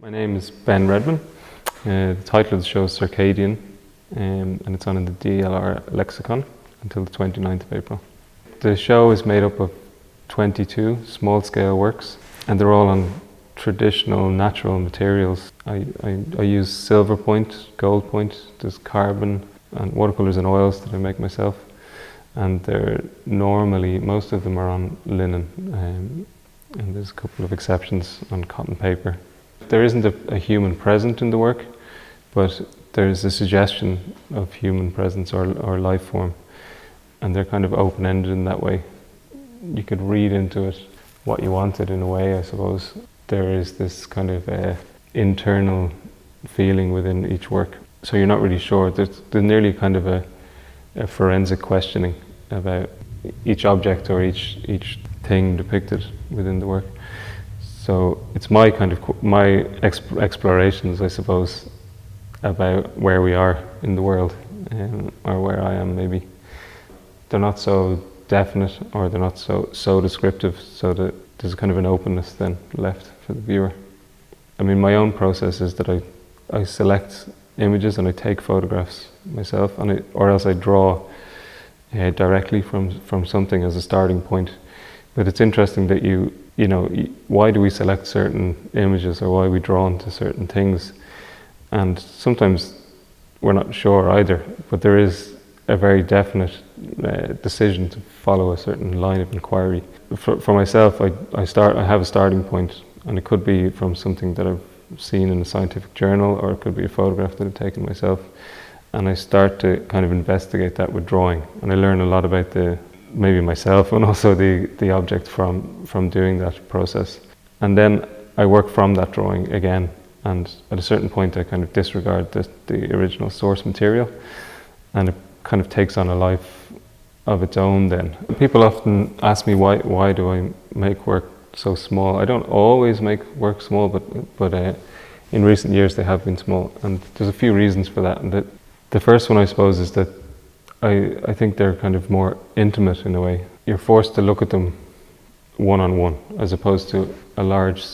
My name is Ben Redman. The title of the show is Circadian, and it's on in the DLR Lexicon until the 29th of April. The show is made up of 22 small-scale works, and they're all on traditional natural materials. I use silver point, gold point, there's carbon and watercolours and oils that I make myself, and they're normally, most of them are on linen, and there's a couple of exceptions on cotton paper. There isn't a human present in the work, but there's a suggestion of human presence or life form, and they're kind of open-ended in that way. You could read into it what you wanted in a way, I suppose. There is this kind of internal feeling within each work, so you're not really sure. There's nearly kind of a forensic questioning about each object or each thing depicted within the work. So it's my kind of my explorations, I suppose, about where we are in the world, or where I am maybe. They're not so definite, or they're not so descriptive, so that there's kind of an openness then left for the viewer. I mean, my own process is that I select images and I take photographs myself, or else I draw directly from something as a starting point. But it's interesting that you know, why do we select certain images, or why are we drawn to certain things? And sometimes we're not sure either, but there is a very definite decision to follow a certain line of inquiry. For myself, I have a starting point, and it could be from something that I've seen in a scientific journal, or it could be a photograph that I've taken myself, and I start to kind of investigate that with drawing, and I learn a lot about maybe myself and also the object from doing that process. And then I work from that drawing again, and at a certain point I kind of disregard the original source material, and it kind of takes on a life of its own then. People often ask me why do I make work so small. I don't always make work small, but in recent years they have been small, and there's a few reasons for that. And the first one, I suppose, is that I think they're kind of more intimate in a way. You're forced to look at them one-on-one, as opposed to a large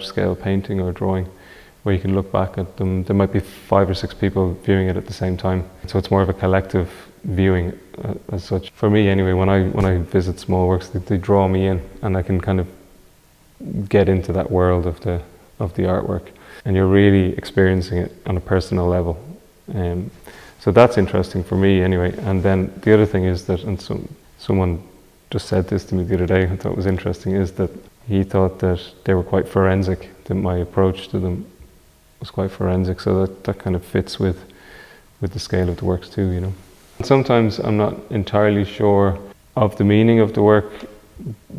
scale painting or drawing, where you can look back at them. There might be 5 or 6 people viewing it at the same time, so it's more of a collective viewing as such. For me, anyway, when I visit small works, they draw me in, and I can kind of get into that world of the artwork, and you're really experiencing it on a personal level. So that's interesting for me anyway. And then the other thing is that, and someone just said this to me the other day, I thought was interesting, is that he thought that they were quite forensic, that my approach to them was quite forensic, so that kind of fits with the scale of the works too, you know. Sometimes I'm not entirely sure of the meaning of the work,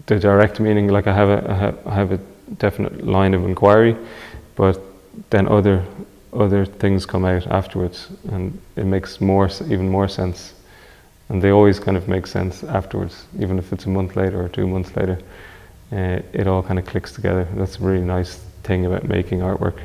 the direct meaning, like I have a definite line of inquiry, but then other things come out afterwards, and it makes even more sense, and they always kind of make sense afterwards, even if it's a month later or 2 months later. It all kind of clicks together. That's a really nice thing about making artwork.